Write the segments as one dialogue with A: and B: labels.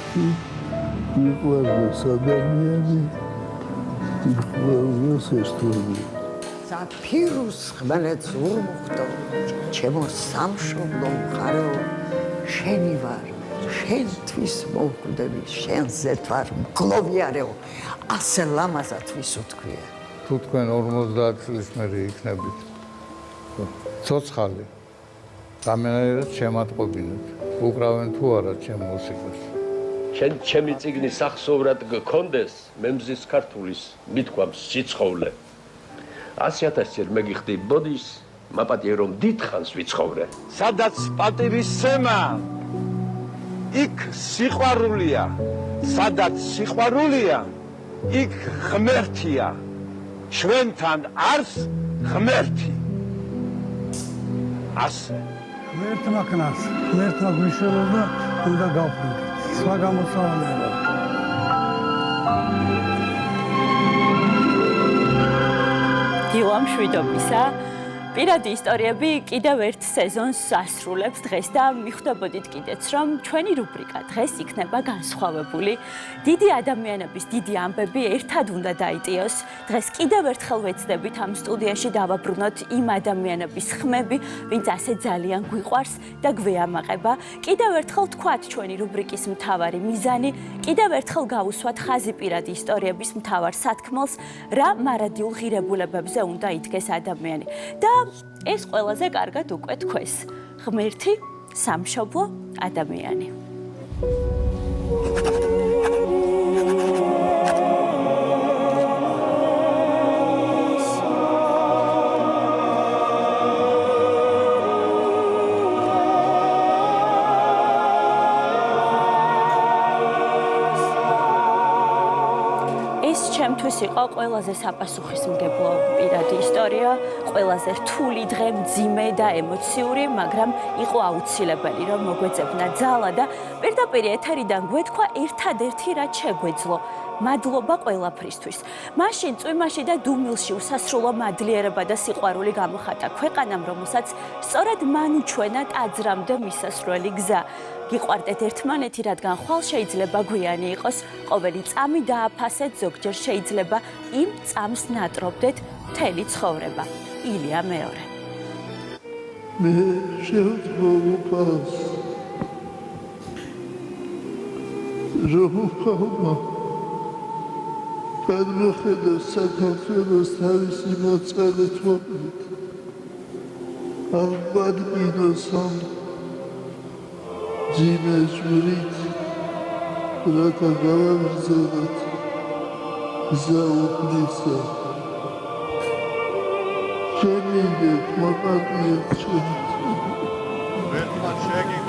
A: ღმერთი მიყვარდეს ადამიანი მიყვარდეს ერთობლივ
B: საფირუს ხმელეთს ურმუხტო ჩემო სამშობლო მხარეო შენი ვარ შენთვის მოვკვდები შენზე თვარ მგლოვიარეო ასე ლამაზად ვისუთქვია
A: თუ თქვენ 50 წლის მერე იქნებით ცოცხალი გამენერად შემატყობინეთ უკრავენ თუ არა ჩემ მუსიკას
C: ჩემი წიგნი სახსოვრად გქონდეს მემზის ქართულის მithქვამს სიცხოვლე 100,000 ჯერ მეგიხდი ბოდის მაპატიე რომ დიდხანს ვიცხოვრე სადაც პატივისცემა იქ სიყვარულია სადაც სიყვარულია იქ ღმერთია ჩვენთან არს ღმერთი ასე
D: ღმერთმა ქნას ღმერთმა გვიშველოს და უნდა გავფრინდეთ სხვა გამოსავალი არა
E: დილამ შვიდობისა პირადი ისტორიები კიდევ ერთ სეზონს ასრულებს დღეს და მიხვდებოდით კიდეც რომ ჩვენი რუბრიკა დღეს იქნება განსხვავებული დიდი ადამიანების დიდი ამბები ერთად უნდა დაიტიოს დღეს კიდევ ერთხელ ვეცდებით ამ სტუდიაში დავაბრუნოთ იმ ადამიანების ხმები ვინც ასე ძალიან გვიყვარს და გვეამაყება კიდევ ერთხელ თქვათ ჩვენი რუბრიკის მთავარი მიზანი კიდევ ერთხელ გავუსვათ ხაზი პირადი ისტორიების მთავარ სათქმელს რა მარადიულ ღირებულებებზე უნდა იდგეს ადამიანი და ეს ყველაზე კარგად უკვე თქვეს ღმერთი სამშობლო ადამიანი ჩემთვის იყო ყველაზე საპასუხისმგებლო პირადი ისტორია, ყველაზე რთული დღე, მძიმე და ემოციური, მაგრამ იყო აუცილებელი რომ მოგვეძებნა ძალა და პირდაპირ ეთერიდან გვეთქვა ერთადერთი რაც შეგვეძლო. მადლობა ყველაფრისთვის. მაშინ წვიმაში და დუმილში უსასრულო მადლიერება და სიყვარული გამოხატა ქვეყანამ, რომელსაც სწორედ მან უჩვენა ტაძრამდე მისასვლელი გზა. გიყვარდეთ ერთმანეთი, რადგან ხვალ შეიძლება გვიანი იყოს, ყოველი წამი დააფასეთ, ზოგჯერ შეიძლება იმ წამს ნატრობდეთ მთელი ცხოვრება. ილია მეორე.
A: მე შევწმობს რომხავმა გადმოხედა საქართველოს თავისი მოწყალით მოკლით ალბათ მინოსამ ძიმე ჟვრით რათა გავაგრძელოთ გზა უფლისა შემიგეთ მოპატიეთ ჩვენით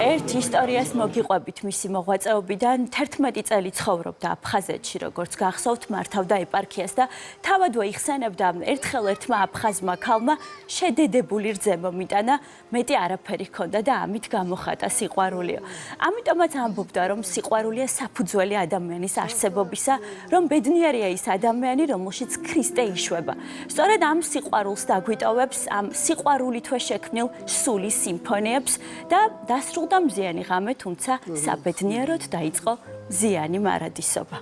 E: ერთ ისტორიას მოგიყვებით მისი მოღვაწეობიდან 11 წელი ცხოვრობდა აფხაზეთში, როგორც გახსოვთ, მართავდა ეპარქიას და თავადვე იხსენებდა ერთხელ ერთმა აფხაზმა ქალმა შედედებული რძე მომიტანა, მეტი არაფერი ჰქონდა და ამით გამოხატა სიყვარულიო. ამიტომაც ამბობდა, რომ სიყვარულია საფუძველი ადამიანის არსებობისა, რომ ბედნიერია ის ადამიანი, რომელშიც ქრისტე იშვება. სწორედ ამ სიყვარულს დაგვიტოვებს, ამ სიყვარულითვე შექმნილ სულის სიმფონიებს და დასრულდა მზიანი ღამე, თუმცა საბედნიეროდ დაიწყო მზიანი მარადისობა.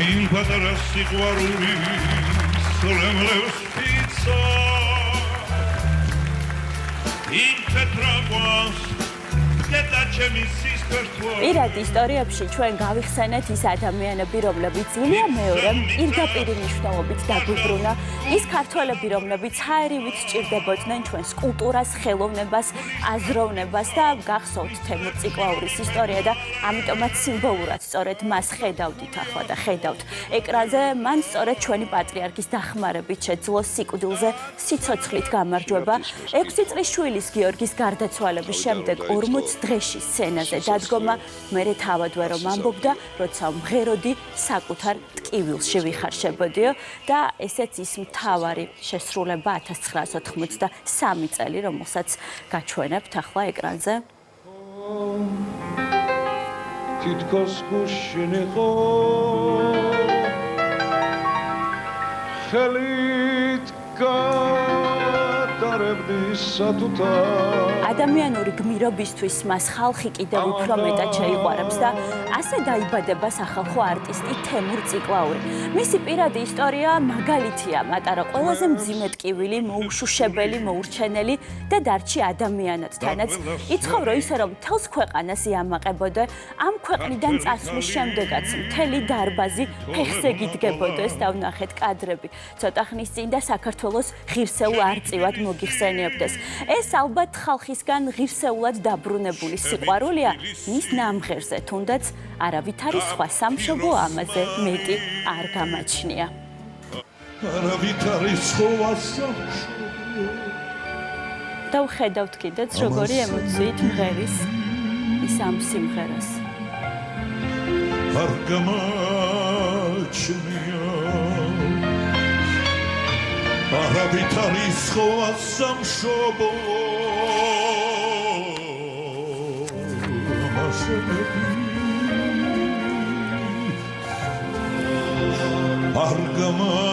F: იმ პატარა სიყვარული სოლემლევს პიცა იმ თეთრაგვას და ჩემი
E: პირადი ისტორიებში ჩვენ გავიხსენეთ ის ადამიანები, რომლებიც ილია მეორემ პირდაპირ მნიშვნელობით დაგვიბრუნა, ის ქართველები, რომლებიც ჰაერივით სჭირდებოდნენ ჩვენს კულტურას, ხელოვნებას, აზროვნებას და გახსოვთ თემურ ციკლაურის ისტორია და ამიტომაც სიმბოლურად სწორედ მას ხედავდით ახლა და ხედავთ ეკრანზე, მან სწორედ ჩვენი პატრიარქის დახმარებით შეძლო სიკვდილზე სიცოცხლით გამარჯვება 6 წლის შვილის გიორგის გარდაცვალების შემდეგ 40 დღეში სცენაზე დადგომა, მერე თავადვე რომ ამბობდა, როცა მღეროდი საკუთარ ტკივილში ვიხარშებოდიო და ესეც ის მთავარი შესრულება 1983 წელი, რომელსაც გაჩვენებთ ახლა ეკრანზე.
F: თითქოს გუშინიყო ხელით გადარებდი სათუთარ
E: ადამიანური გმირობისთვის მას ხალხი კიდევ უფრო მეტად შეიყვარებს და ასე დაიბადება სახალხო არტისტი თემურ ციკლაური. მისი პირადი ისტორია მაგალითია მატარა ყველაზე მძიმე ტკივილი, მოუშუშებელი, მოურჩენელი და დარჩი ადამიანად. თანაც იცხოვრო ისე, რომ მთელს ქვეყანას იამაყებოდა, ამ ქვეყნიდან წასვლის შემდეგაც მთელი დარბაზი ფეხზე გიდგებოდეს და ვნახეთ კადრები. ცოტა ხნის წინ და საქართველოს ღირსეულ არწივად მოგიხსენიებდეს. ეს ალბათ ხალხისგან ღირსეულად დაბრუნებული სიყვარულია მის ნამღერზე, თუნდაც არავითარი სხვა სამშობლო ამაზე მეტი არ გამაჩნია.
F: არავითარი სხვა სამშობლო
E: და ვხედავთ კიდეც როგორი ემოციით მღერის ის ამ სიმღერას.
F: არ გამაჩნია არავითარი სხვა სამშობლო არ გამაჩნია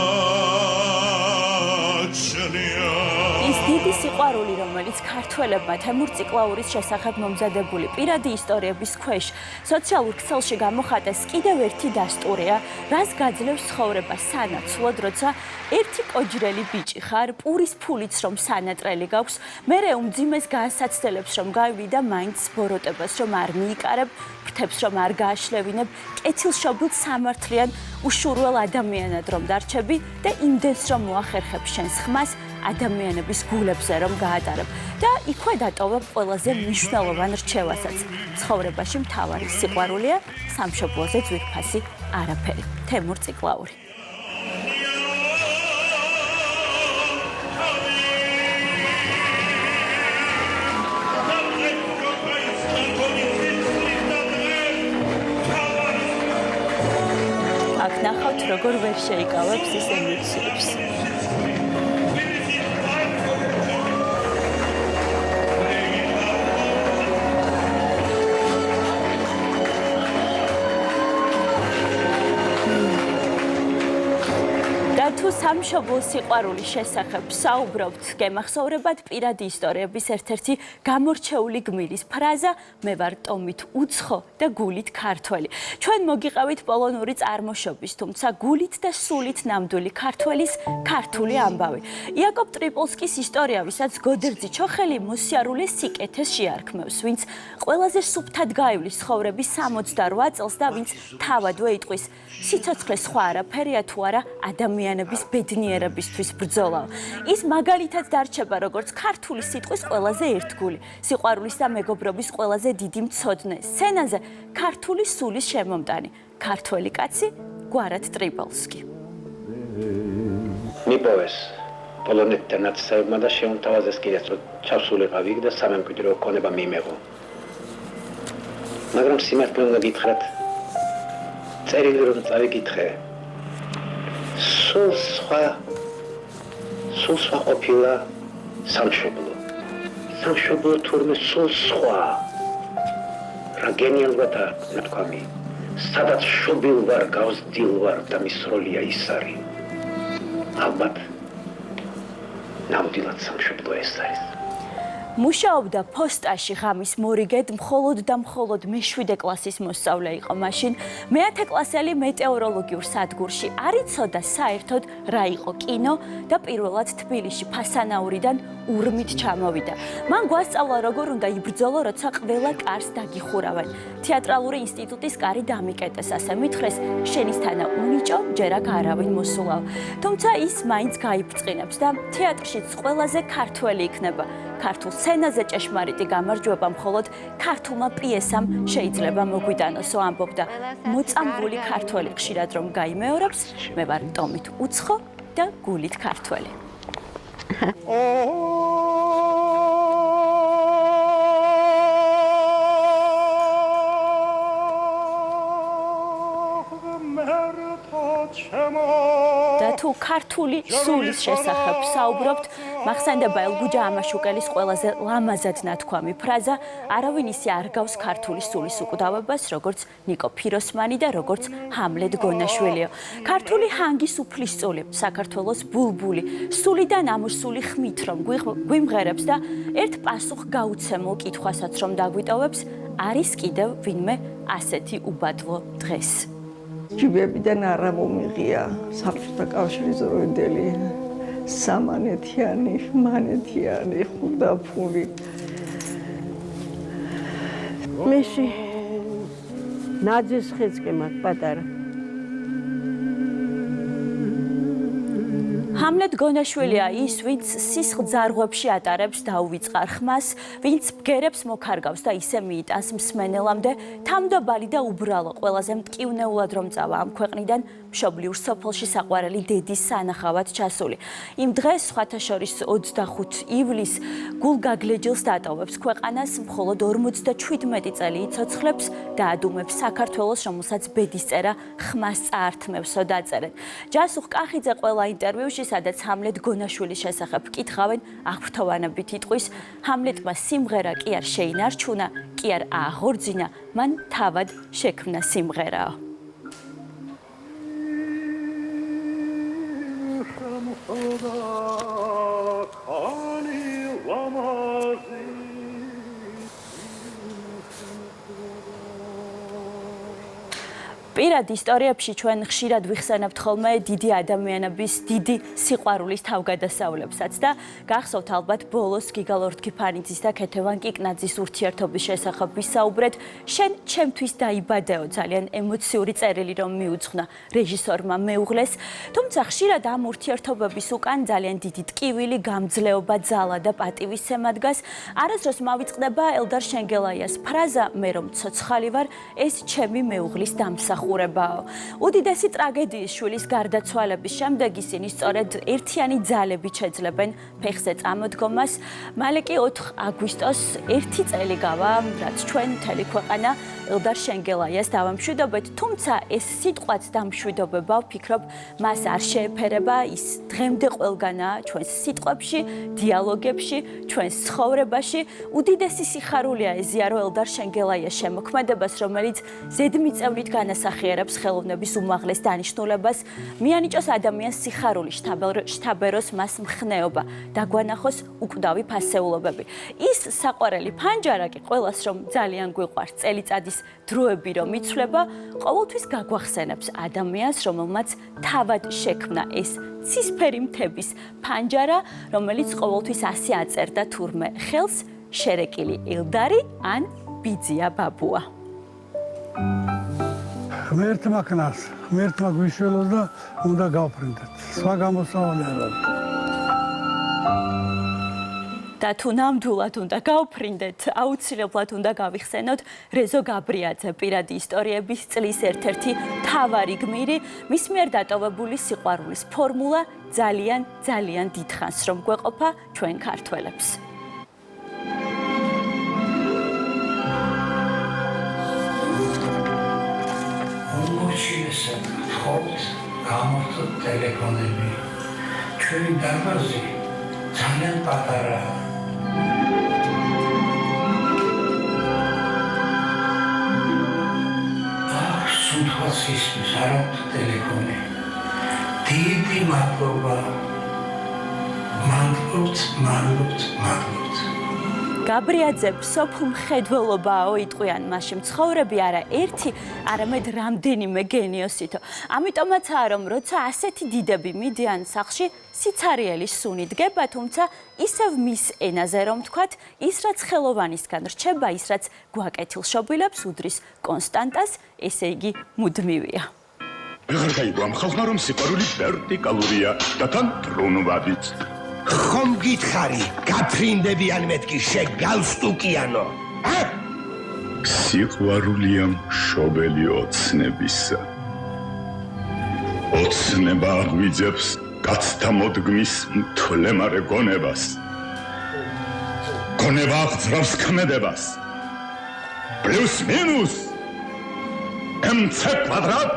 E: ის დიდი სიყვარული, რომელიც ქართველებმა თემურ ციკლაურის შესახებ მომზადებული პირადი ისტორიების ქვეშ სოციალურ ქსელში გამოხატეს კიდევ ერთი დასტურია, რაც გაძლევს ცხოვრებას სანაცვლოდ, როცა ერთი კოჯრელი ბიჭი ხარ, პურის ფულიც რომ სანატრელი გაქვს, მერე უმძიმეს განსაცდელებს რომ გავიდი და მაინც ბოროტებას რომ არ მიიკარებ, ფრთებს რომ არ გააშლევინებ, კეთილშობილ სამართლიან უშურველ ადამიანად რომ დარჩები და იმდენს რომ მოახერხებ შენს ხმას ადამიანების გულებზე რომ გაატარებ და იქვე დატოვებ ყველაზე მნიშვნელოვან რჩევასაც. ცხოვრებაში მთავარი სიყვარულია, სამშობლოზე ძვირფასი არაფერი. თემურ ციკლაური. აქ ნახავთ როგორ ვერ შეიკავებს ის ემოციებს. თუ სამშობლო სიყვარულის შესახებ საუბრობთ, გემახსოვრებათ პირადი ისტორიების ერთ-ერთი გამორჩეული გმირის ფრაზა „მე ვარ ტომით უცხო და გულით ქართველი“. ჩვენ მოგიყავით პოლონური წარმოშობის, თუმცა გულით და სულით ნამდვილი ქართველის ქართული ამბავი. იაკობ ტრიპოლსკის ისტორია, ვისაც გოდერძი ჩოხელი მოსიარულე სიკეთეს შეარქმევს, ვინც ყველაზე სუფთად გაივლის ცხოვრების 68 წელს და ვინც თავადვე იტყვის სიცოცხლე სხვა არაფერია თუ არა ადამიანების ბედნიერებისთვის ბრძოლა. ის მაგალითად დარჩება როგორც ქართული სიტყვის ყველაზე ერთგული, სიყვარულის და მეგობრობის ყველაზე დიდი მცოდნე. სცენაზე ქართული სულის შემომტანი, ქართველი კაცი გვარად ტრიპოლსკი.
G: მიპოვეს პოლონეთთან ნაცისებმა და შეუმთავაზეს კიდეც რომ ჩავსულიყავი და სამემკვიდრო ქონება მიიმეღო. მაგრამ სიმართლე უნდა გითხრათ, წერილი რომ წავიკითხე, სულ სხვა ყოფილა სამშობლო. სამშობლო თურმე სულ სხვა. რა გენიალურად ნათქვამი. სადაც შობილ ვარ, გავსდილ ვარ და მის როლია ის არის. ალბათ ნამდვილად სამშობლო ეს არის.
E: მუშაობდა ფოსტაში ღამის მორიგედ, მხოლოდ და მხოლოდ მე-7 კლასის მოსწავლე იყო მაშინ. მე-10 კლასელი მეტეოროლოგიურ სადგურში არ იცოდა საერთოდ რა იყო კინო და პირველად თბილისში ფასანაურიდან ურმით ჩამოვიდა. მან გვასწავლა როგორ უნდა იბრძოლო, როცა ყველა კარს დაგიხურავენ. თეატრალური ინსტიტუტის კარი დამიკეტეს, ასე მითხრეს, შენის თანა უნიჭო, ჯერ აქ არავინ მოსულავ. თუმცა ის მაინც გაიბწყინებს და თეატრშიც ყველაზე ქართველი იქნება. ქართულ სცენაზე ჭეშმარიტი გამარჯვება მხოლოდ ქართულმა პიესამ შეიძლება მოგვიტანოსო, ამბობდა. მოწამული ქართველი ხშირად რომ გაიმეორებს, მე ვარ ტომით უცხო და გულით ქართველი. და თუ ქართული სულის შესახებ საუბრობთ, მახსენდება ელგუჯა ამაშუკელის ყველაზე ლამაზად ნათქვამი ფრაზა არავინ ისე არ გავს ქართული სულის უკვდავებას, როგორც ნიკო ფიროსმანი და როგორც ჰამლეტ გონაშვილიო. ქართული ჰანგის უფლისწული, საქართველოს ბულბული, სულიდან ამოსული ხმით რომ გვიმღერებს და ერთ პასუხ გაუცემულ კითხვასაც რომ დაგვიტოვებს, არის კიდევ ვინმე ასეთი უბადლო დღეს.
B: ჯიბებიდან არა მომიღია საბჭოთა კავშირის დროინდელი სამანეთიანი, მანეთიანი ხუდაფული. მეში ნაძის ხეცკე მაგ პატარა.
E: ჰამლეტ გონაშვილია ის, ვინც სისხლძარღვებში ატარებს დაუვიწყარ ხმას, ვინც ბგერებს მოქარგავს და ისე მიიტანს მსმენელამდე, თავმდაბალი და უბრალო, ყველაზე მტკივნეულად რომ წავა ამ ქვეყნიდან, მშობლიურ სოფელში საყვარელი დედის სანახავად ჩასული. იმ დღეს, სხვათა შორის 25 ივლისს, გულგაგლეჯილს დატოვებს ქვეყანას, მხოლოდ 57 წელი იცოცხლებს და ადუმებს საქართველოს, რომელსაც ბედისწერა ხმას წაართმევსო დაწერენ. ჯასუხ კახიძე ყველა ინტერვიუში, სადაც ჰამლეტ გონაშვილის შესახებ კითხავენ, აღფრთოვანებით იტყვის, ჰამლეტმა სიმღერა კი არ შეინარჩუნა, კი არ ააღორძინა, მან თავად შექმნა სიმღერაო. პირად ისტორიებში ჩვენ ხშირად ვიხსენებთ ხოლმე დიდი ადამიანების დიდი სიყვარულის თავგადასავლებსაც და გახსოვთ ალბათ ბოლოს გიგალორდ კიფანიძის და ქეთევან კიკნაძის ურთიერთობის შესახებ ვისაუბრეთ. შენ ჩემთვის დაიბადეო ძალიან ემოციური წერილი რომ მიუძღვნა რეჟისორმა მეუღლეს, თუმცა ხშირად ამ ურთიერთობების უკან ძალიან დიდი ტკივილი, გამძლეობა, ძალა და პატივისცემა დგას. არასდროს მავიწყდება ელდარ შენგელაიას ფრაზა მე რომ ცოცხალი ვარ, ეს ჩემი მეუღლის დამსახურებაა. უდიდესი ტრაგედიის შვილის გარდაცვალების შემდეგ ისინი სწორედ ერთიანი ძალებით შეძლებენ ფეხზე წამოდგომას. მალე კი 4 აგვისტოს 1 წელი გავა, რაც ჩვენ მთელი ქვეყანა ელდარ შენგელაიას დავამშვიდობეთ, თუმცა ეს სიტყვაც დამშვიდობება, ვფიქრობ, მას არ შეეფერება, ის დღემდე ყველგანაა ჩვენს სიტყვებში, დიალოგებში, ჩვენს ცხოვრებაში. უდიდესი სიხარულია ეზიარო ელდარ შენგელაიას შემოქმედებას, რომელიც ზედმიწევნით განასახიერებს ხელოვნების უმაღლეს დანიშნულებას, მიანიჭოს ადამიანს სიხარული, შთაბეროს მას მხნეობა, დაგვანახოს უკვდავი ფასეულობები. ის საყვარელი ფანჯარა კი ყველას რომ ძალიან გვიყვარს, წელიწადის დროები რომ იცვლება, ყოველთვის გაგვახსენებს ადამიანს, რომელმაც თავად შექმნა ეს ცისფერი მთების ფანჯარა, რომელიც ყოველთვის ასე აწერდა თურმე ხელს, შერეკილი ელდარი ან ბიძია ბაბუა.
D: ღმერთმა ქნას, ღმერთმა გვიშველოს და უნდა გავფრინდეთ. სხვა გამოსავალი არ არის.
E: და თუ ნამდვილად უნდა გავფრინდეთ, აუცილებლად უნდა გავიხსენოთ რეზო გაბრიაძე, პირადი ისტორიების წლის ერთ-ერთი მთავარი გმირი, მის მიერ დატოვებული სიყვარულის ფორმულა ძალიან დიდხანს რომ გვეყოფა ჩვენ ქართველებს.
H: უმორჩილესად გთხოვთ, გამორთოთ ტელეფონები. ჩვენი დარბაზი ძალიან პატარაა. სუნთქავს ისმის, არ აქვს ტელეფონი. დიდი მადლობა. მადლობთ.
E: გაბრიაძე სოფლ მხედველობაო იტყვიან მასში მცხოვრები არა ერთი, არამედ რამდენიმე გენიოსითო. ამიტომაცაა რომ როცა ასეთი დიდები მიდიან სახლში, სიცარიელი სუნი დგება, თუმცა ისევ მის ენაზე რომ თქვათ, ის რაც ხელოვანისგან რჩება, ის რაც გვაკეთილშობილებს უდრის კონსტანტას, ესე იგი მუდმივია.
F: ვეღარ გაიგო ამ ხალხმა რომ სიყვარული ვერტიკალურია და თან ტრუნვადიც.
I: ხომ გითხარი, გაფრინდებიან მეთქი შეგალსტუკიანო.
F: სიყვარულია მშობელი ოცნებისა. ოცნება აღვიძებს კაცთა მოდგმის მთლემარე გონებას. გონება აღძრავს ქმედებას. პლუს მინუს MC კვადრატ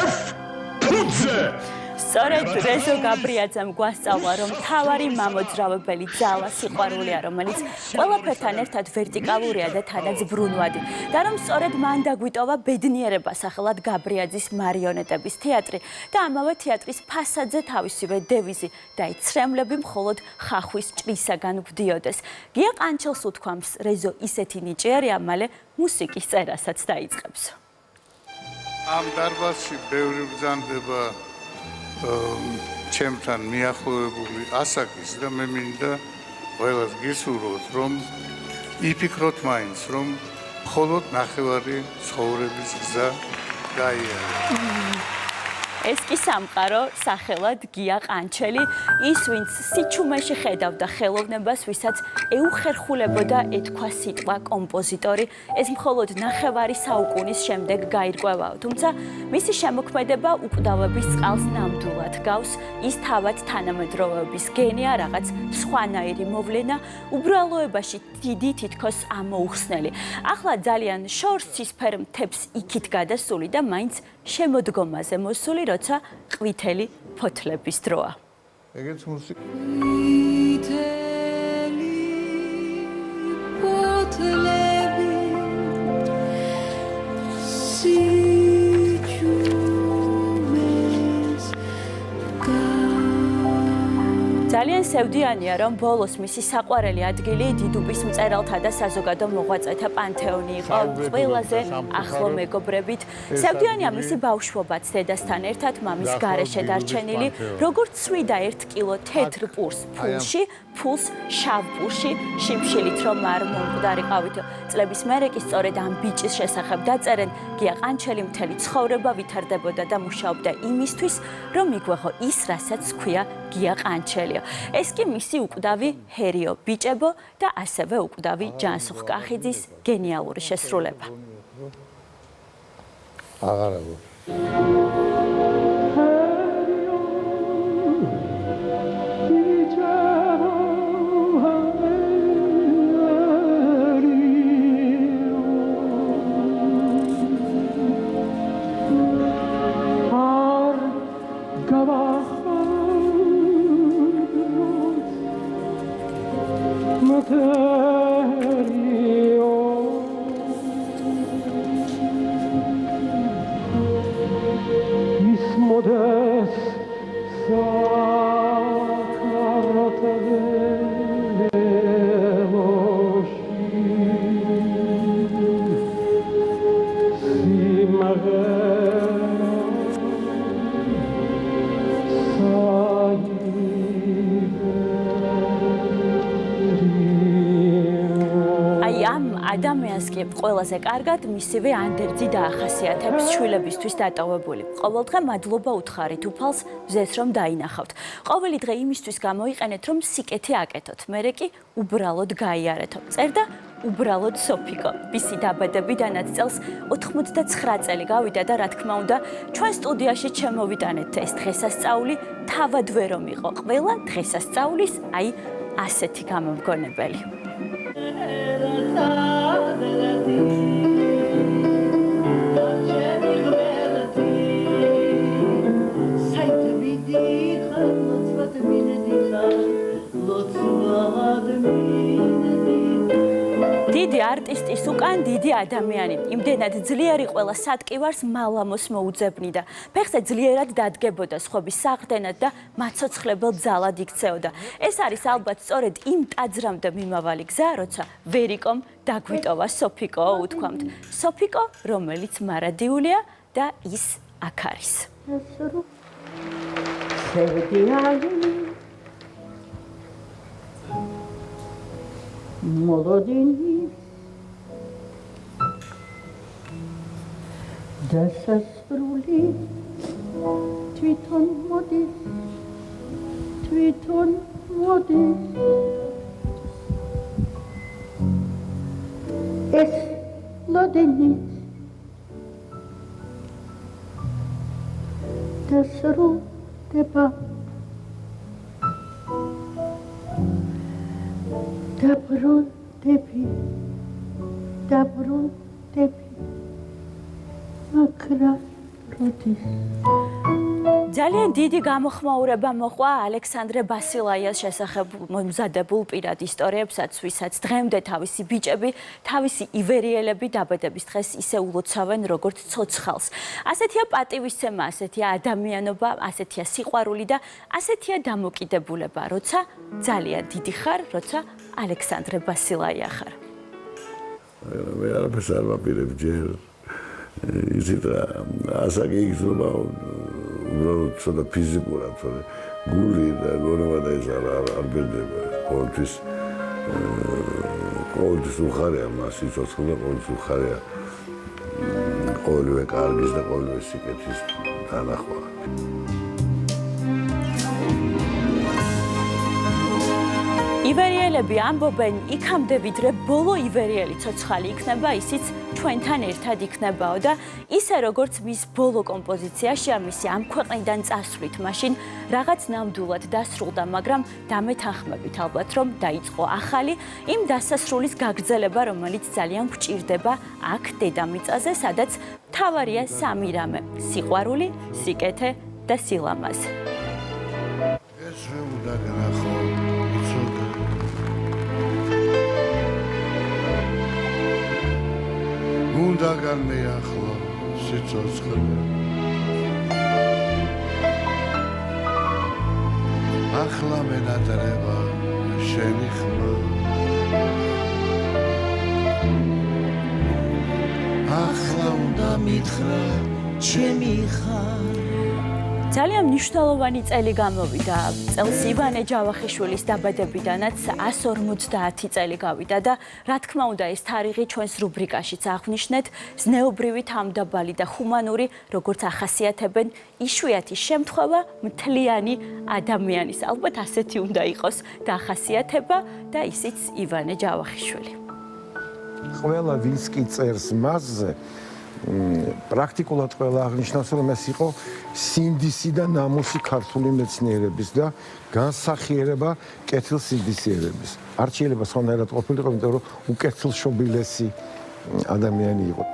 F: F ფუძე.
E: სწორედ რეზო გაბრიაძემ გვასწავლა, რომ მთავარი მამოძრავებელი ძალა სიყვარულია, რომელიც ყველაფერთან ერთად ვერტიკალურია და თანაც ბრუნვადი. და რომ სწორედ მან დაგვიტოვა ბედნიერება სახელად გაბრიაძის მარიონეტების თეატრი და ამავე თეატრის ფასადზე თავისივე დევიზი და იცრემლები მხოლოდ ხახვის ჭრისაგან გვდიოდეს. გია ყანჩელს უთქვამს, რეზო ისეთი ნიჭიერია, მალე მუსიკის წერასაც დაიწყებს.
A: ამ დარბაზში ბევრი ბრძანდება ჩემთან მიახლოებული ასაკის და მე მინდა ყველას გისურვოთ, რომ იფიქროთ მაინც, რომ მხოლოდ ნახევარი ცხოვრების გზა გაიარა.
E: ეს კი სამყარო სახელად გია ყანჩელი, ის ვინც სიჩუმეში ხედავდა ხელოვნებას, ვისაც ეუხერხულებოდა ეთქვა სიტყვა კომპოზიტორი, ეს მხოლოდ ნახევარი საუკუნის შემდეგ გაირკვევაო. თუმცა მისი შემოქმედება უკვდავების წყალს ნამდვილად გავს, ის თავად თანამედროვეობის გენია, რაღაც სხვანაირი მოვლენა, უბრალოებაში დიდი თითქოს ამოუხსნელი. ახლა ძალიან შორს ცისფერ მთებს იქით გადასული და მაინც შემოდგომაზე მოსული, როცა ყვითელი ფოთლების დროა.
A: ეგეც მუსიკა.
E: ძალიან სევდიანია, რომ ბოლოს მისი საყვარელი ადგილი დიდუბის მწერალთა და საზოგადო მოღვაწეთა პანთეონი იყო ყველაზე ახლო მეგობრებით. სევდიანია მისი ბავშვობაც დედასთან ერთად მამის გარეშე დარჩენილი, როგორც 1 კილო თეთრ პურს ფულში, ფულს შავ პურში, შიმშილით რომ არ მომკვდარიყავით. წლების მერე კი სწორედ ამ ბიჭის შესახებ დაწერენ, გია ყანჩელი მთელი ცხოვრება ვითარდებოდა და მუშაობდა იმისთვის, რომ იგვეღო ის, რასაც ჰქვია გია ყანჩელიო. ეს კი მისი უკვდავი ჰერიო ბიჭებო და ასევე უკვდავი ჯანსუღ კახიძის გენიალური შესრულება.
A: აღარაგო. ადამიანს კი ყველაზე კარგად მისივე ანდერძი დაახასიათებს შვილებისთვის დატოვებული. ყოველდღე მადლობა უთხარით უფალს, მზეს რომ დაინახავთ. ყოველი დღე იმისთვის გამოიყენეთ, რომ სიკეთე აკეთოთ. მერე კი უბრალოდ გაიარეთო. წერდა უბრალოდ სოფიკო. მისი დაბადებიდანაც წელს 89 წელი გავიდა და რა თქმა უნდა, ჩვენ სტუდიაში ჩემოვიტანეთ ეს დღესასწაული, თავადვე რომ იყო ყველა დღესასწაულის, აი ასეთი გამომგონებელი. დიდი არტისტის უკან დიდი ადამიანი. იმდენად ძლიერი ყველა სატკივარს მალამოს მოუძებნიდა. ფეხზე ძლიერად დადგებოდა სხვების საყრდენად და მაცოცხლებელ ძალად იქცეოდა. ეს არის ალბათ სწორედ იმ ტაძრამდე მიმავალი გზა, როცა ვერიკომ დაგვიტოვა სოფიკო, უთქვამთ. სოფიკო, რომელიც მარადიულია და ის აქ არის.
B: Молоденец, დასასრული თვითონ მოდის, ეს მოდენიც დასრულდება. დაბრუნდები, მაგრამ როდის
A: ძალიან დიდი გამოხმაურება მოყვა ალექსანდრე ბასილაიას შესახებ მომზადებულ პირად ისტორიებსაც, ვისაც დღემდე თავისი ბიჭები, თავისი ივერიელები დაბადების დღეს ისე ულოცავენ, როგორც ცოცხალს. ასეთია პატივისცემა, ასეთია ადამიანობა, ასეთია სიყვარული და ასეთია დამოკიდებულება, როცა ძალიან დიდი ხარ, როცა ალექსანდრე ბასილაია ხარ.
J: მე არაფერს არ ვაპირებ ჯერ. იცით რა, ასაკი იგრძნობა უბრალოდ ცოტა ფიზიკურად, თორე გული და გონება და ეს არ ბერდება. ყოველთვის უხარია მას სიცოცხლე და ყოველთვის უხარია ყოველივე კარგის და ყოველივე სიკეთის დანახვა.
A: ივერიელები ამბობენ, იქამდე ვიდრე ბოლო ივერიელი ცოცხალი იქნება, ისიც ჩვენთან ერთად იქნებაო და ისე როგორც მის ბოლო კომპოზიციაში, მისი ამ ქვეყნიდან წასვლით, მაშინ რაღაც ნამდვილად დასრულდა, მაგრამ დამეთანხმებით ალბათ, რომ დაიწყო ახალი იმ დასასრულის გაგრძელება, რომელიც ძალიან გვჭირდება აქ დედამიწაზე, სადაც მთავარია სამი რამე: სიყვარული, სიკეთე და სილამაზე.
J: უნდა განმეახლა სიცოცხლე ახლა მენატრება შენი ხმა ახლა უნდა მითხრა ჩემი ხარ
A: ძალიან მნიშვნელოვანი წელი გამოვიდა წელს ივანე ჯავახიშვილის დაბადებიდანაც 150 წელი გავიდა და რა თქმა უნდა ეს თარიღი ჩვენს რუბრიკაშიც აღვნიშნეთ ზნეობრივი თამდაბალი და ჰუმანური როგორც ახასიათებენ იშვიათი შემთხვევა მთლიანი ადამიანის ალბათ ასეთი უნდა იყოს დახასიათება და ისიც ივანე ჯავახიშვილი
K: ყველა ვინც კი წერს მასზე პრაქტიკულად ყველა აღნიშნავს, რომ ეს იყო სინდისი და ნამუსი ქართული მეცნიერების და განსახიერება კეთილსინდისიერების. არჩიელება სხვანაირად ყოფილიყო, იმიტომ რომ უკეთილშობილესი ადამიანი იყო.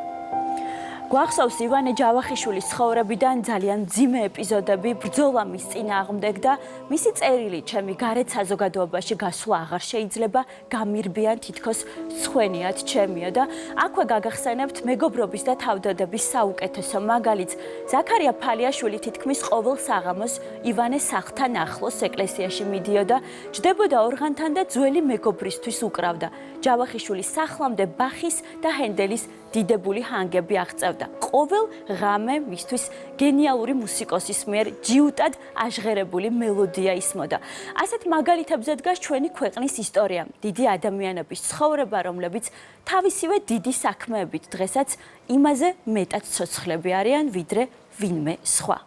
A: გვახსოვს ივანე ჯავახიშვილის ცხოვრებიდან ძალიან მძიმე ეპიზოდები, ბრძოლა მის წინააღმდეგ და მისი წერილი ჩემი გარეთ საზოგადოებაში გასვლა აღარ შეიძლება, გამირბიან თითქოს სხვენიათ ჩემია და აქვე გაგახსენებთ მეგობრობის და თავდადების საუკეთესო მაგალითს. ზაქარია ფალიაშვილი თითქმის ყოველ საღამოს ივანეს სახლთან ახლოს ეკლესიაში მიდიოდა, ჯდებოდა ორღანთან და ძველი მეგობრისთვის უკრავდა. ჯავახიშვილის სახლამდე ბახის და ჰენდელის დიდებული ჰანგები აღწევდა. ყოველ ღამე მისთვის გენიალური მუსიკოსის მიერ ჯიუტად აჟღერებული მელოდია ისმოდა. ასეთ მაგალითებზე დგას ჩვენი ქვეყნის ისტორია. დიდი ადამიანების ცხოვრება, რომლებიც თავისივე დიდი საქმეებით დღესაც იმაზე მეტად ცოცხლები არიან, ვიდრე ვინმე სხვა.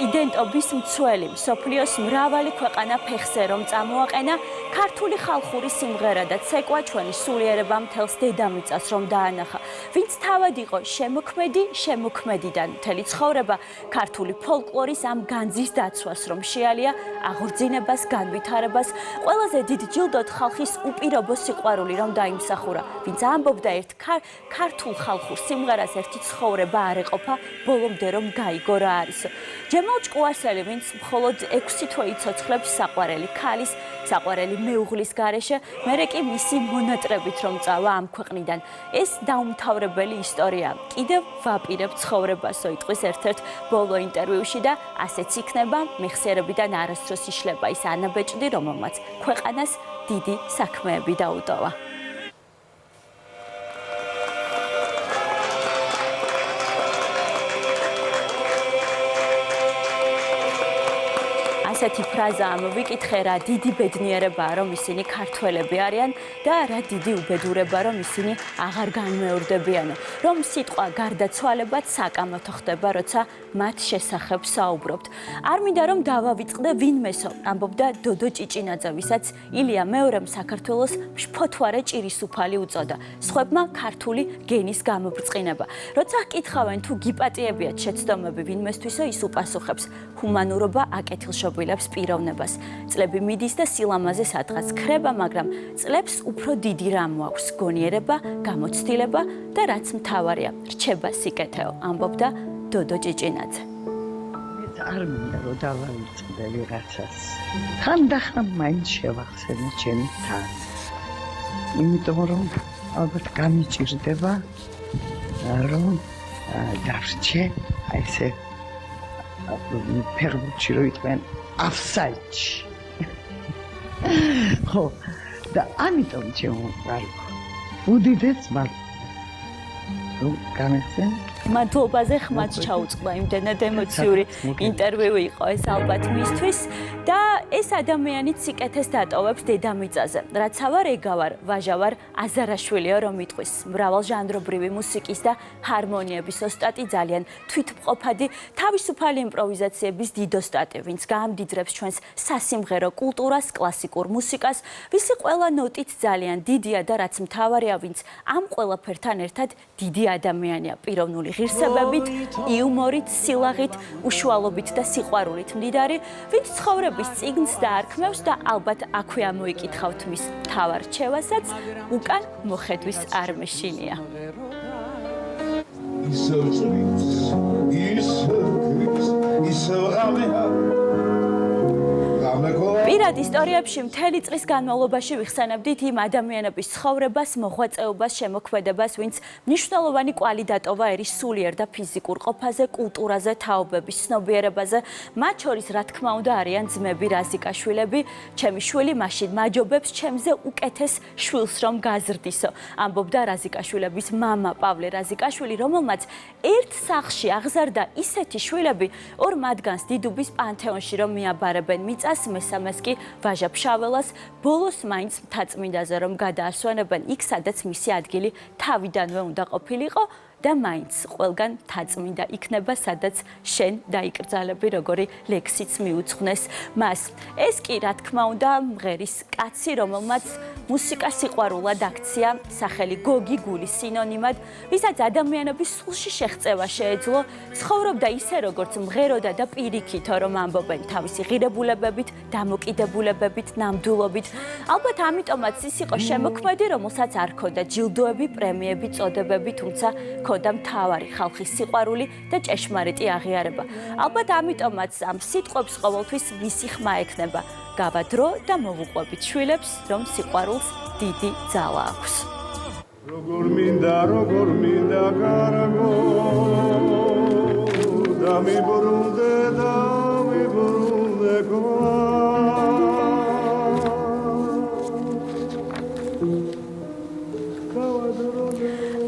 A: იდენტობის მცველი, მსოფლიოს მრავალი ქვეყანა ფეხზე რომ წამოაყენა, ქართული ხალხური სიმღერა და ცეკვა ჩვენი სულიერება მთელს დედამიწას რომ დაანახა. ვინც თავად იყო შემოქმედიდან მთელი ცხოვრება ქართული ფოლკლორის ამ განძის დაცვას რომ შეალია, აღორძინებას, განვითარებას, ყველაზე დიდ ჯილდოდ ხალხის უპირობო სიყვარული რომ დაიმსახურა. ვინც ამბობდა ერთ ქართულ ხალხურ სიმღერას ერთი ცხოვრება არ ეყოფა, ბოლომდე რომ გაიგო რა არისო. ჯემალ ჭკუასელი, ვინც მხოლოდ 6 თვე იცოცხლებს საყვარელი ქალის, საყვარელი მეუღლის გარეშე, მერე კი მისი მონატრებით რომ წავა ამ ქვეყნიდან. ეს დაუმთავრებელი ისტორია. კიდევ ვაპირებ ცხოვრებასო იტყვის ერთ-ერთ ბოლო ინტერვიუში და ასეც იქნება მეხსიერებიდან არასდროს იშლება ის ანაბეჭდი, რომელმაც ქვეყანას დიდი საქმეები დაუტოვა. ესეთი ფრაზა ამოვიკითხე, რა დიდი ბედნიერებაა, რომ ისინი ქართველები არიან და რა დიდი უბედურება, რომ ისინი აღარ განმეორდებიანო, რომ სიტყვა გარდაცვალებად საკამათო ხდება, როცა მათ შესახებ საუბრობთ. არ მინდა რომ დავავიწყდე ვინმესო, ამბობდა დოდო ჭიჭინაძე, ვისაც ილია მეორემ საქართველოს მშფოთვარე ჭირისუფალი უწოდა. სხვებმა ქართული გენის გამობრწყინება. როცა ჰკითხავენ თუ გიპატიებიათ შეცდომები ვინმესთვისო, ის უპასუხებს: ჰუმანურობა აკეთილშობილებს პიროვნებას. წლები მიდის და სილამაზე სადღაც ქრება, მაგრამ წლებს უფრო დიდი რამ აქვს: გონიერება, გამოცდილება და რაც მთავარია, რჩება სიკეთეო, ამბობდა დოდო ჭიჭინაძე.
L: არ მინდა რომ დავავიწყდე ვიღაცას. ხანდახან მაინც შევახსენე ჩემი თან. იმიტომ რომ ალბათ გამიჭირდება რომ დავრჩე აი ესე ფეხბურთში რო იტყვიან აფსაიდში. ხო, და ამიტომ ჩემო კარგო. უდიდეს მაგრამ გამეხსენ
A: მადლობაზე ხმაც ჩაუწყდა, იმდენად ემოციური ინტერვიუ იყო ეს ალბათ მისთვის და ეს ადამიანიც სიკეთეს დატოვებს დედამიწაზე. რაცა ვარ, ეგა ვარ, ვაჟა ვარ, აზარაშვილიო რომ იტყვის. მრავალჟანრობრივი მუსიკის და ჰარმონიების ოსტატი, ძალიან თვითმყოფადი, თავისუფალი იმპროვიზაციების დიდ ოსტატი, ვინც გაამდიდრებს ჩვენს სასიმღერო კულტურას, კლასიკურ მუსიკას, ვისი ყველა ნოტით ძალიან დიდია და რაც მთავარია, ვინც ამ ყველაფერთან ერთად დიდი ადამიანია, პიროვნული ღირსებებით, იუმორით, სილაღით, უშუალობით და სიყვარულით მდიდარი, ვინც ცხოვრების წიგნს დაარქმევს და ალბათ აქვე ამოიკითხავთ მის მთავარ რჩევასაც, უკან მოხედვის არ მეშინია. პირად ისტორიებში მთელი წლის განმავლობაში ვიხსენებდით იმ ადამიანების ცხოვრებას, მოღვაწეობას, შემოქმედებას, ვინც მნიშვნელოვანი კვალი დატოვა ერის სულიერ და ფიზიკურ ყოფაზე, კულტურაზე, თაობების ცნობიერებაზე. მათ შორის, რა თქმა უნდა, არიან ძმები რაზიკაშვილები. ჩემი შვილი მაშინ მაჯობებს ჩემზე უკეთეს შვილს რომ გაზრდისო. ამბობდა რაზიკაშვილების მამა პავლე რაზიკაშვილი, რომელმაც ერთ სახლში აღზარდა ისეთი შვილები, ორ მათგანს დიდუბის პანთეონში რომ მიაბარებენ მიწას, მესამეს კი ვაჟა ფშაველას, ბოლოს მაინც მთაწმინდაზე რომ გადაასვენებენ იქ, სადაც მისი ადგილი თავიდანვე უნდა ყოფილიყო და მაინც ყველგან მთაწმინდა იქნება, სადაც შენ დაიკრძალები, როგორი ლექსიც მიუძღვნეს მას. ეს კი, რა თქმა უნდა, მღერის კაცი, რომელმაც მუსიკა სიყვარულად აქცია სახელი გოგი გულის სინონიმად, ვისაც ადამიანების სულში შეღწევა შეეძლო, ცხოვრობდა ისე, როგორც მღეროდა და პირიქითო, რომ ამბობენ თავისი ღირებულებებით, დამოკიდებულებებით, ნამდვილობით. ალბათ ამიტომაც ის იყო შემოქმედი, რომელსაც არ ჰქონდა ჯილდოები, პრემიები, წოდებები, თუმცა ჰქონდა მთავარი ხალხის სიყვარული და ჭეშმარიტი აღიარება. ალბათ ამიტომაც ამ სიტყვებს ყოველთვის მისი ხმა ექნება. გავა დრო და მოვუყვებით შვილებს, რომ სიყვარულს დიდი ძალა აქვს.
M: როგორ მინდა კარგო და მიბრუნდე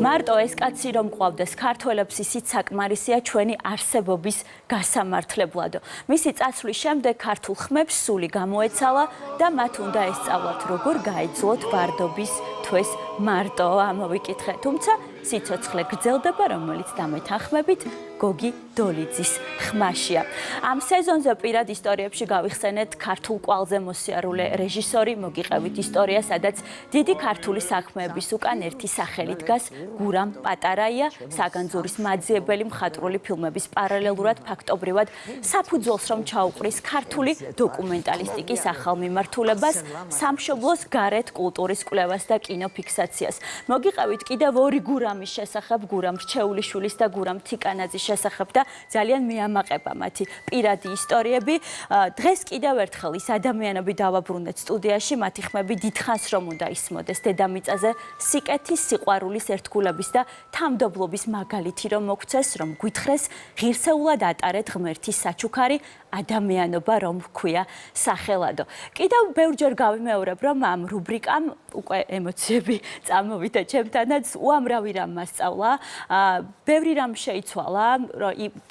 A: მარტო ეს კაცი რომ ყავდეს ქართველებს, ისიც საკმარისია ჩვენი არსებობის გასამართლებლადო. მისი წასვლის შემდეგ ქართულ ხმებს სული გამოეცალა და მათ უნდა ესწავლათ, როგორ გაეძლოთ ვარდობის თვეს მარტო ამოვიკითხე. თუმცა სიცოცხლე გრძელდება, რომელიც დამეთანხმებით გოგი დოლიძის ხმაშია. ამ სეზონზე პირად ისტორიებში გავიხსენეთ ქართულ კვალზე მოსიარულე რეჟისორი, მოგიყევით ისტორია, სადაც დიდი ქართული საქმეების უკან ერთი სახელი დგას, გურამ პატარაია, საგანძურის მაძიებელი მხატვრული ფილმების პარალელურად ფაქტობრივად საფუძველს რომ ჩაუყრის ქართული დოკუმენტალისტიკის ახალ მიმართულებას, სამშობლოს გარეთ კულტურის კვლევას და კინოფიქსაციას. მოგიყევით კიდევ ორი გურამის შესახებ, გურამ რჩეულიშვილის და გურამ თიკანაძის შესახებ და ძალიან მეამაყება მათი პირადი ისტორიები. დღეს კიდევ ერთხელ ის ადამიანები დავაბრუნეთ სტუდიაში, მათი ხმები დიდხანს რომ უნდა ისმოდეს დედამიწაზე, სიკეთის, სიყვარულის, ერთგულების და თამდობლობის მაგალითი რომ მოგცეს, რომ გვითხრეს, ღირსეულად ატარეთ ღმერთის საჩუქარი, ადამიანობა რომ ჰქვია სახელადო. კიდევ ბევრჯერ გავიმეორებ, რომ ამ რუბრიკამ უკვე ემოციები წამოვიდა ჩემთანაც, უამრავი რამ მასწავლა, ბევრი რამ შეიცვალა,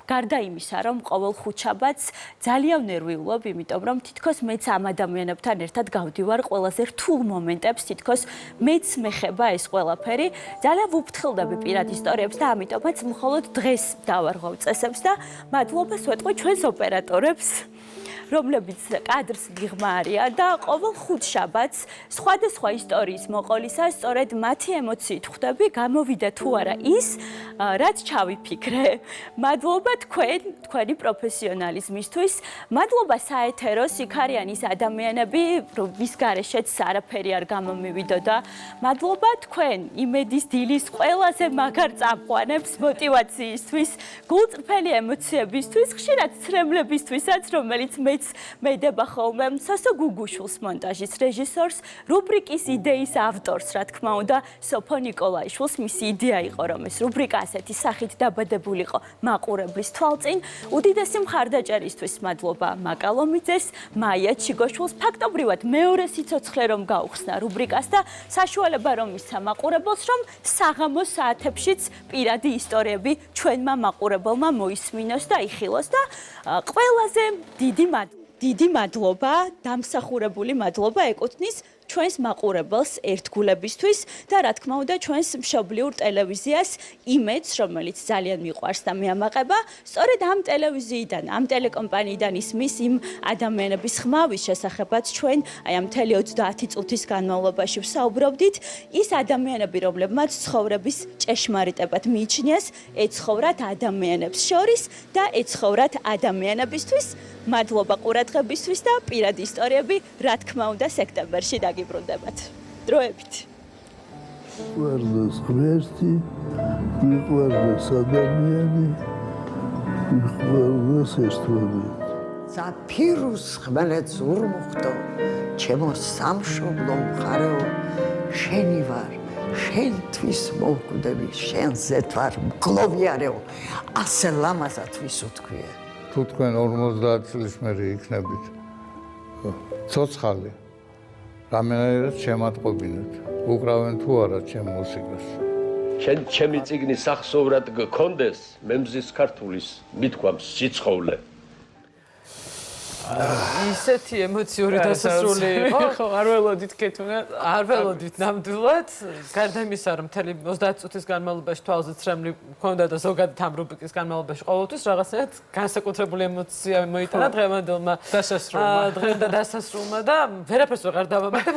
A: გარდა იმისა, რომ ყოველ ხუთშაბათს ძალიან ნერვიულობ, იმიტომ რომ თითქოს მეც ამ ადამიანებთან ერთად გავდივარ ყველაზე რთულ მომენტებს, თითქოს მეც მეხება ეს ყველაფერი. ძალიან ვუფრთხილდები პირად ისტორიებს და ამიტომაც მხოლოდ დღეს დავარღვევ წესებს და მადლობას ვეტყვი ჩვენს ოპერატორებს, რომლებიც კადრს მიღმარია და ყოველ ხუთშაბათს სხვადასხვა ისტორიის მოყოლისას სწორედ მათი ემოციით ხვდები, გამოვიდა თუ არა ის, რაც ჩავიფიქრე. მადლობა თქვენი პროფესიონალიზმისთვის, მადლობა საეთერო სიქარიანის ადამიანები, ვის გარეშეც არაფერი არ გამომივიდოდა. მადლობა თქვენ იმედის დილის ყველაზე მაგარ წამყვანებს მოტივაციისთვის, გულწრფელი ემოციებისთვის, ხშირად ცრემლებისთვისაც, რომელიც მედება ხოლმე სასო გუგუშვილს მონტაჟის რეჟისორს, რუბრიკის იდეის ავტორს, რა თქმა უნდა, სოფო ნიკოლაიშვილს. მისი იდეა იყო, რომ ეს რუბრიკა ასეთი სახით დაბადებულიყო მაყურებლის თვალწინ. უდიდესი მხარდაჭერისთვის მადლობა მაკალომიძეს, მაია ჩიგოშვილს, ფაქტობრივად მეორე სიცოცხლე რომ გაუხსნა რუბრიკას და საშუალება რომ მისცა მაყურებელს, რომ საღამოს საათებშიც პირადი ისტორიები ჩვენმა მაყურებელმა მოისმინოს და იხილოს და ყველაზე დიდი მადლობა, დამსახურებული მადლობა ეკუთვნის ჩვენს მაყურებელს ერთგულებისთვის და რა თქმა უნდა ჩვენს მშობლიურ ტელევიზიას იმედს, რომელიც ძალიან მიყვარს და მეამაყება, სწორედ ამ ტელევიზიიდან, ამ ტელეკომპანიიდან ისმის იმ ადამიანების ხმავის შესახებაც ჩვენ აი ამ მთელი 30 წუთის განმავლობაში ვსაუბრობდით, ის ადამიანები, რომლებმაც ცხოვრების ჭეშმარიტებად მიიჩნიეს, ეცხოვრათ ადამიანებს შორის და ეცხოვრათ ადამიანებისთვის. მადლობა ყურადღებისთვის და პირადი ისტორიები, რა თქმა უნდა, სექტემბერში დაგიბრუნდებათ. დროებით.
J: მიყვარდეს ღმერთი, მიყვარდეს ადამიანი, მიყვარდეს ერთმანეთი.
L: ზაფირუს ხმელეთს ურმუხტო, ჩემო სამშობლო მხარეო, შენი ვარ, შენთვის მოვკვდები, შენზე ვარ მგლოვიარეო, ასე ლამაზად ვის უთქვია.
N: თუ თქვენ 50 წლის მერე იქნებით ცოცხალი, რამენერად შემატყობინეთ, უკრავენ თუ არა ჩემ მუსიკას.
C: ჩემი წიგნი სახსოვრად გქონდეს, მე მზის ქართულის მithქვამს სიცხოვლე.
O: ისეთი ემოციური დასასრული იყო.
P: ხო, არ ველოდით კეთუნა.
O: არ ველოდით ნამდვილად. გარდა იმისა, რომ მთელი 30 წუთის განმავლობაში თვალზე ცრემლი მქონდა და ზოგადად ამ რუბრიკის განმავლობაში ყოველთვის რაღაცნაირად განსაკუთრებული ემოცია მოიტანა დღევანდელმა დასასრულმა და ვერაფერს ვეღარ დავამატებ.